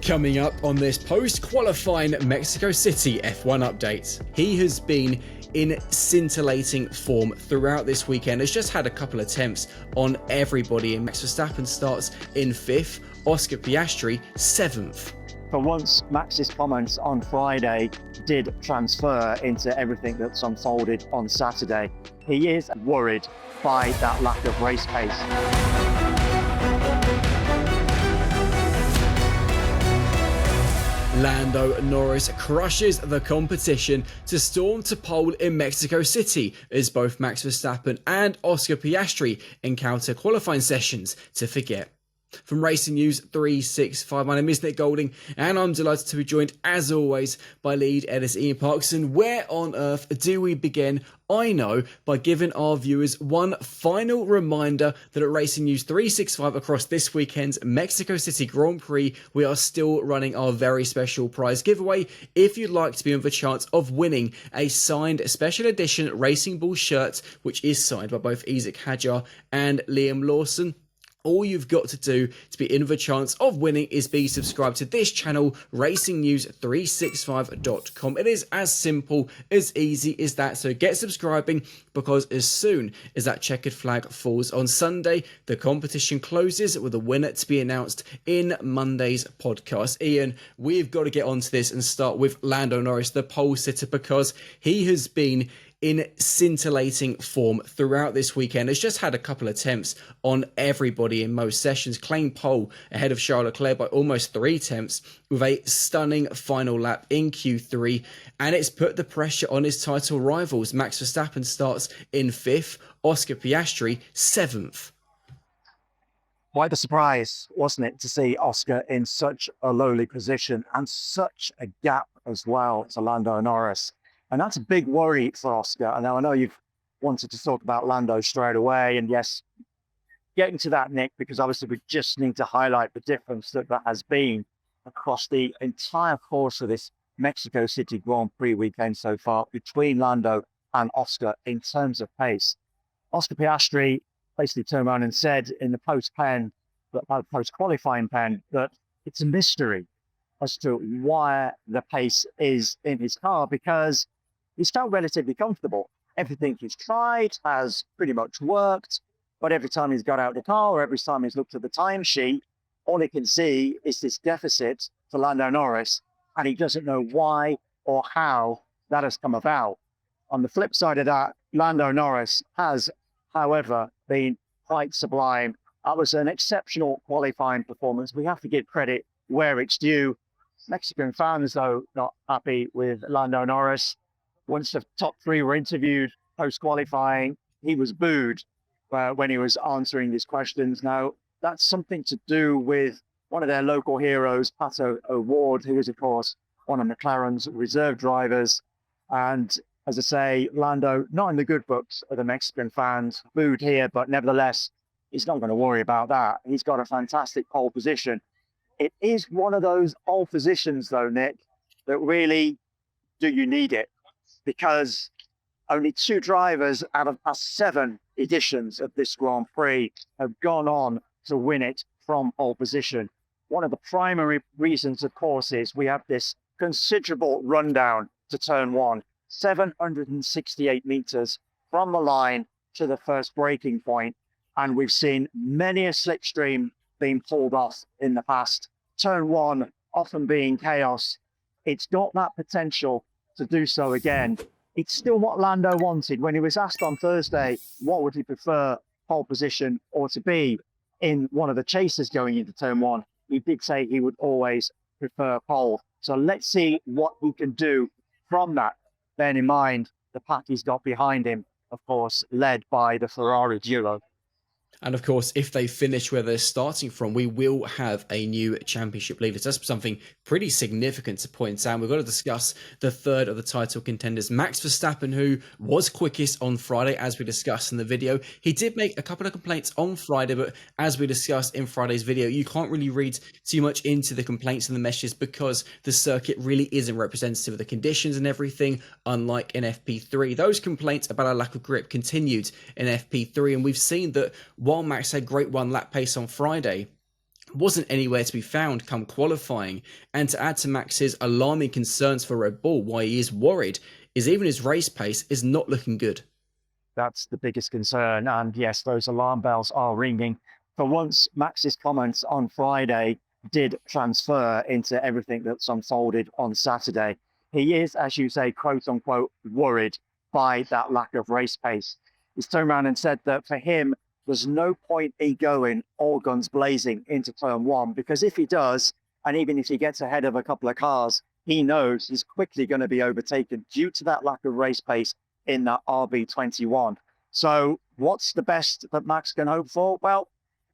Coming up on this post-qualifying Mexico City F1 update, he has been in scintillating form throughout this weekend. Has just had a couple attempts on everybody, and Max Verstappen starts in 5th, Oscar Piastri 7th. For once, Max's comments on Friday did transfer into everything that's unfolded on Saturday. He is worried by that lack of race pace. Lando Norris crushes the competition to storm to pole in Mexico City as both Max Verstappen and Oscar Piastri encounter qualifying sessions to forget. From Racing News 365, my name is Nick Golding, and I'm delighted to be joined, as always, by lead editor Ian Parkinson. Where on earth do we begin? I know, by giving our viewers one final reminder that at Racing News 365 across this weekend's Mexico City Grand Prix, we are still running our very special prize giveaway. If you'd like to be in for a chance of winning a signed special edition Racing Bull shirt, which is signed by both Isack, Hadjar and Lawson, all you've got to do to be in for a chance of winning is be subscribed to this channel, racingnews365.com. It is as simple, as easy as that. So get subscribing, because as soon as that checkered flag falls on Sunday, the competition closes with a winner to be announced in Monday's podcast. Ian, we've got to get onto this and start with Lando Norris, the pole sitter, because he has been in scintillating form throughout this weekend. Has just had a couple attempts on everybody in most sessions, claimed pole ahead of Charles Leclerc by almost 3 attempts with a stunning final lap in Q3, and it's put the pressure on his title rivals. Max Verstappen starts in 5th, Oscar Piastri 7th. Quite a surprise, wasn't it, to see Oscar in such a lowly position and such a gap as well to Lando Norris. And that's a big worry for Oscar. And now I know you've wanted to talk about Lando straight away. And yes, getting to that, Nick, because obviously we just need to highlight the difference that has been across the entire course of this Mexico City Grand Prix weekend so far between Lando and Oscar in terms of pace. Oscar Piastri basically turned around and said in the post-qualifying pen that it's a mystery as to why the pace is in his car, because he's felt relatively comfortable. Everything he's tried has pretty much worked, but every time he's got out the car or every time he's looked at the timesheet, all he can see is this deficit for Lando Norris, and he doesn't know why or how that has come about. On the flip side of that, Lando Norris has, however, been quite sublime. That was an exceptional qualifying performance. We have to give credit where it's due. Mexican fans, though, not happy with Lando Norris. Once the top 3 were interviewed post-qualifying, he was booed when he was answering these questions. Now, that's something to do with one of their local heroes, Pato O'Ward, who is, of course, one of McLaren's reserve drivers. And as I say, Lando, not in the good books of the Mexican fans, booed here, but nevertheless, he's not going to worry about that. He's got a fantastic pole position. It is one of those old positions, though, Nick, that really, do you need it? Because only 2 drivers out of past 7 editions of this Grand Prix have gone on to win it from pole position. One of the primary reasons, of course, is we have this considerable rundown to turn 1, 768 meters from the line to the first braking point. And we've seen many a slipstream being pulled off in the past. Turn 1 often being chaos. It's got that potential to do so again. It's still what Lando wanted when he was asked on Thursday, what would he prefer, pole position or to be in one of the chases going into turn 1? He did say he would always prefer pole. So let's see what he can do from that. Bearing in mind the pack he's got behind him, of course, led by the Ferrari duo. And of course, if they finish where they're starting from, we will have a new championship leader. So that's something pretty significant to point out. We've got to discuss the third of the title contenders, Max Verstappen, who was quickest on Friday, as we discussed in the video. He did make a couple of complaints on Friday, but as we discussed in Friday's video, you can't really read too much into the complaints and the messages because the circuit really isn't representative of the conditions and everything, unlike in FP3. Those complaints about a lack of grip continued in FP3, and we've seen that while Max had great one-lap pace on Friday, wasn't anywhere to be found come qualifying. And to add to Max's alarming concerns for Red Bull, why he is worried, is even his race pace is not looking good. That's the biggest concern. And yes, those alarm bells are ringing. For once, Max's comments on Friday did transfer into everything that's unfolded on Saturday. He is, as you say, quote unquote, worried by that lack of race pace. He's turned around and said that for him, there's no point in going all guns blazing into turn one, because if he does, and even if he gets ahead of a couple of cars, he knows he's quickly going to be overtaken due to that lack of race pace in that RB21. So what's the best that Max can hope for? Well,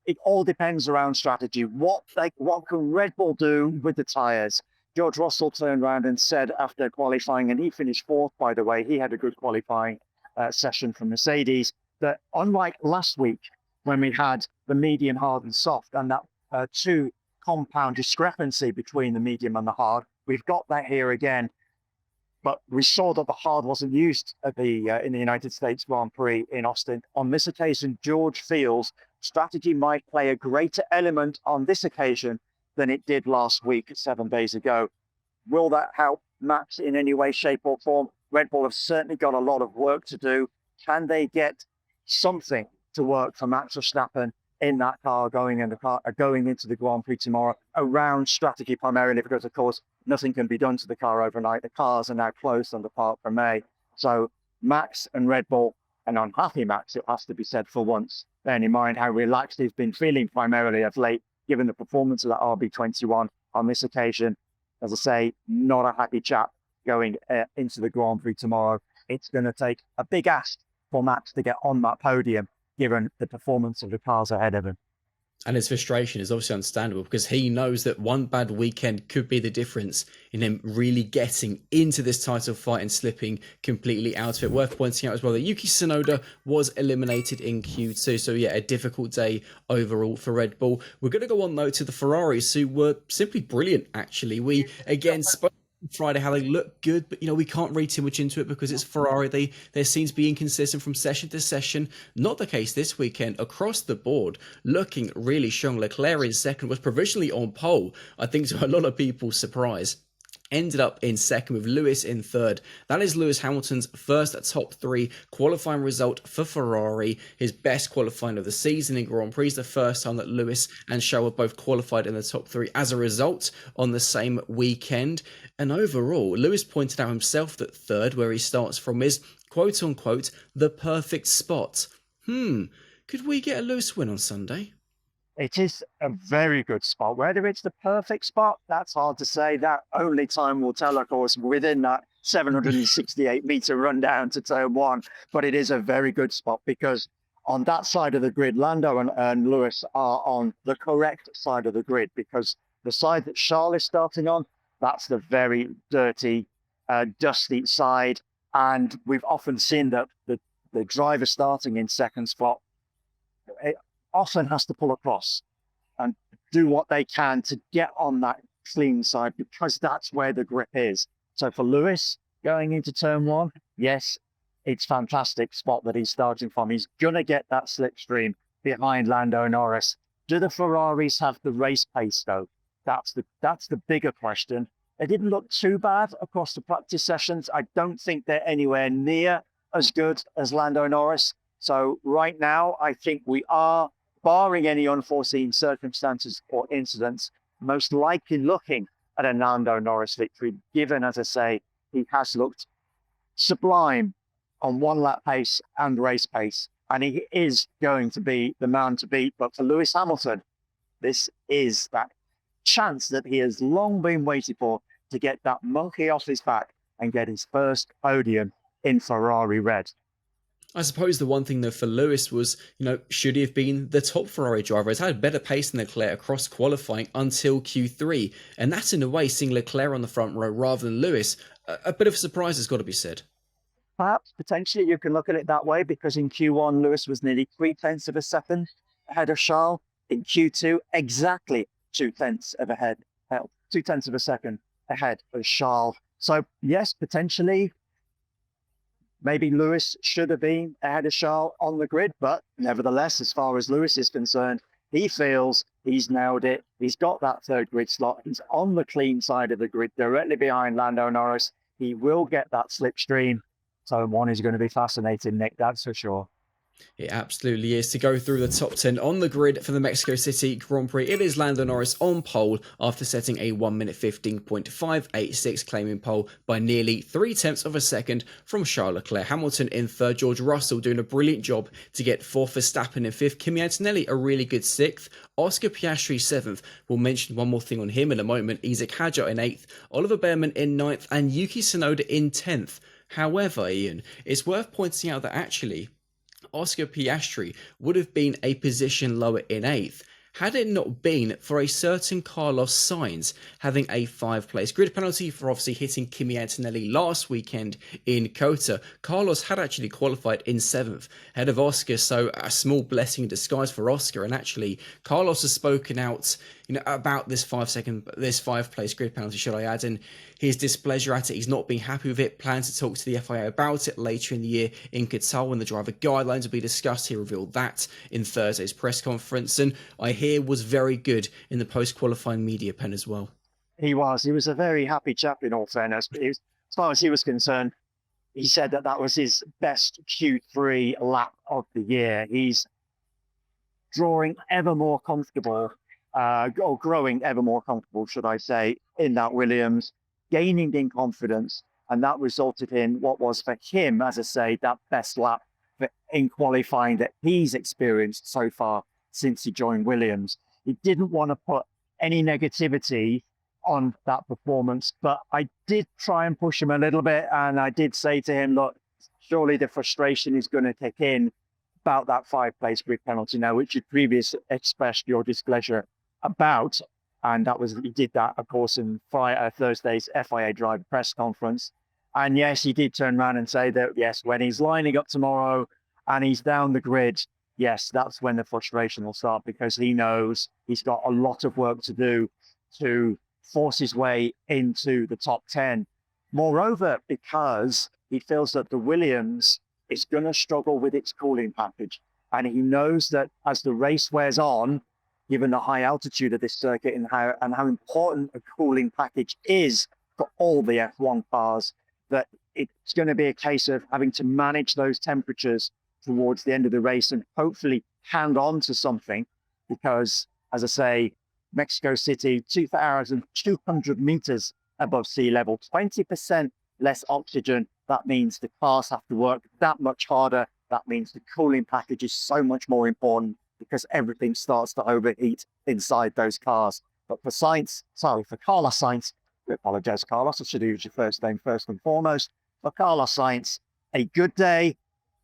it all depends around strategy. What can Red Bull do with the tyres? George Russell turned around and said after qualifying, and he finished fourth, by the way, he had a good qualifying session from Mercedes, that unlike last week when we had the medium, hard and soft, and that two compound discrepancy between the medium and the hard, we've got that here again. But we saw that the hard wasn't used at in the United States Grand Prix in Austin. On this occasion, George feels strategy might play a greater element on this occasion than it did last week, 7 days ago. Will that help Max in any way, shape or form? Red Bull have certainly got a lot of work to do. Can they get something to work for Max Verstappen in that car going into the Grand Prix tomorrow around strategy primarily, because of course nothing can be done to the car overnight. The cars are now closed on the part for May. So Max and Red Bull, an unhappy Max, it has to be said for once, bearing in mind how relaxed he's been feeling primarily of late, given the performance of that RB21 on this occasion. As I say, not a happy chap going into the Grand Prix tomorrow. It's going to take a big ask for Max to get on that podium, given the performance of the cars ahead of him. And his frustration is obviously understandable, because he knows that one bad weekend could be the difference in him really getting into this title fight and slipping completely out of it. Worth pointing out as well that Yuki Tsunoda was eliminated in Q2. So yeah, a difficult day overall for Red Bull. We're going to go on though to the Ferraris, who were simply brilliant actually. We again spoke Friday how they look good, but we can't read too much into it because it's Ferrari. They seem to be inconsistent from session to session. Not the case this weekend. Across the board, looking really strong. Leclerc in second, was provisionally on pole, I think, to a lot of people's surprise. Ended up in second with Lewis in third. That is Lewis Hamilton's first top three qualifying result for Ferrari. His best qualifying of the season in Grand Prix. The first time that Lewis and Charles were both qualified in the top three as a result on the same weekend. And overall, Lewis pointed out himself that third, where he starts from, is quote unquote the perfect spot. Could we get a Lewis win on Sunday? It is a very good spot. Whether it's the perfect spot, that's hard to say. That only time will tell, of course, within that 768 meter run down to turn one. But it is a very good spot because on that side of the grid, Lando and Lewis are on the correct side of the grid, because the side that Charles is starting on, that's the very dirty, dusty side. And we've often seen that the driver starting in second spot often has to pull across and do what they can to get on that clean side, because that's where the grip is. So for Lewis going into turn one, yes, it's fantastic spot that he's starting from. He's going to get that slipstream behind Lando Norris. Do the Ferraris have the race pace though? That's the bigger question. They didn't look too bad across the practice sessions. I don't think they're anywhere near as good as Lando Norris. So right now, I think we are, barring any unforeseen circumstances or incidents, most likely looking at a Lando Norris victory, given, as I say, he has looked sublime on one lap pace and race pace, and he is going to be the man to beat. But for Lewis Hamilton, this is that chance that he has long been waiting for, to get that monkey off his back and get his first podium in Ferrari red. I suppose the one thing though for Lewis was, should he have been the top Ferrari driver? He's had better pace than Leclerc across qualifying until Q3. And that's in a way seeing Leclerc on the front row rather than Lewis. A bit of a surprise has got to be said. Perhaps potentially you can look at it that way, because in Q1, Lewis was nearly 0.3 of a second ahead of Charles. In Q2, exactly 0.2 of a second ahead of Charles. So yes, potentially, maybe Lewis should have been ahead of Charles on the grid, but nevertheless, as far as Lewis is concerned, He feels he's nailed it. He's got that third grid slot. He's on the clean side of the grid, directly behind Lando Norris. He will get that slipstream. So one is going to be fascinating, Nick, that's for sure. It absolutely is. To go through the top 10 on the grid for the Mexico City Grand Prix, it is Lando Norris on pole after setting a 1 minute 15.586, claiming pole by nearly 0.3 of a second from Charles Leclerc. Hamilton in third, George Russell doing a brilliant job to get fourth, Verstappen in fifth, Kimi Antonelli a really good sixth, Oscar Piastri seventh. We'll mention one more thing on him in a moment. Isack Hadjar in eighth, Oliver Behrman in ninth, and Yuki Tsunoda in 10th. However, Ian, it's worth pointing out that actually Oscar Piastri would have been a position lower in 8th had it not been for a certain Carlos Sainz having a 5-place grid penalty for obviously hitting Kimi Antonelli last weekend in Kota. Carlos had actually qualified in 7th ahead of Oscar, so a small blessing in disguise for Oscar. And actually, Carlos has spoken out, about this 5-place grid penalty, should I add, and his displeasure at it. He's not being happy with it, plans to talk to the FIA about it later in the year in Qatar when the driver guidelines will be discussed. He revealed that in Thursday's press conference, and I hear was very good in the post-qualifying media pen as well. He was a very happy chap, in all fairness. But as far as he was concerned, he said that was his best Q3 lap of the year. He's drawing ever more comfortable, or growing ever more comfortable, should I say, in that Williams, gaining in confidence, and that resulted in what was for him, as I say, that best lap in qualifying that he's experienced so far since he joined Williams. He didn't want to put any negativity on that performance, but I did try and push him a little bit, and I did say to him, look, surely the frustration is going to kick in about that 5-place grid penalty now, which you previously expressed your displeasure about. And he did that, of course, in Thursday's FIA driver press conference. And yes, he did turn around and say that, yes, when he's lining up tomorrow and he's down the grid, yes, that's when the frustration will start, because he knows he's got a lot of work to do to force his way into the top 10. Moreover, because he feels that the Williams is going to struggle with its cooling package. And he knows that as the race wears on, given the high altitude of this circuit and how important a cooling package is for all the F1 cars, that it's going to be a case of having to manage those temperatures towards the end of the race and hopefully hang on to something, because, as I say, Mexico City, 2,200 meters above sea level, 20% less oxygen. That means the cars have to work that much harder. That means the cooling package is so much more important, because everything starts to overheat inside those cars. But for Carlos Sainz, I apologize, Carlos, I should use your first name first and foremost. For Carlos Sainz, a good day,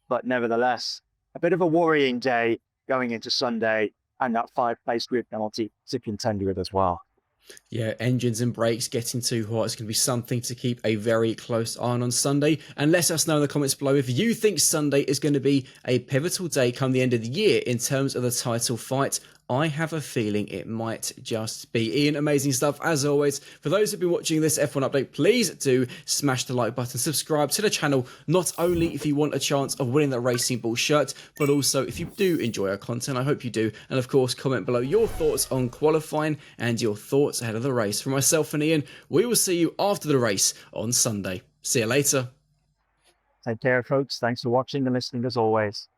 but nevertheless, a bit of a worrying day going into Sunday, and that 5-place grid penalty to contend with as well. Yeah, engines and brakes getting too hot. It's going to be something to keep a very close eye on Sunday. And let us know in the comments below if you think Sunday is going to be a pivotal day come the end of the year in terms of the title fight. I have a feeling it might just be. Ian, amazing stuff as always. For those who've been watching this F1 update, please do smash the like button, subscribe to the channel, not only if you want a chance of winning that Racing Ball shirt, but also if you do enjoy our content. I hope you do. And of course, comment below your thoughts on qualifying and your thoughts ahead of the race. For myself and Ian, we will see you after the race on Sunday. See you later. Take care, folks. Thanks for watching and listening as always.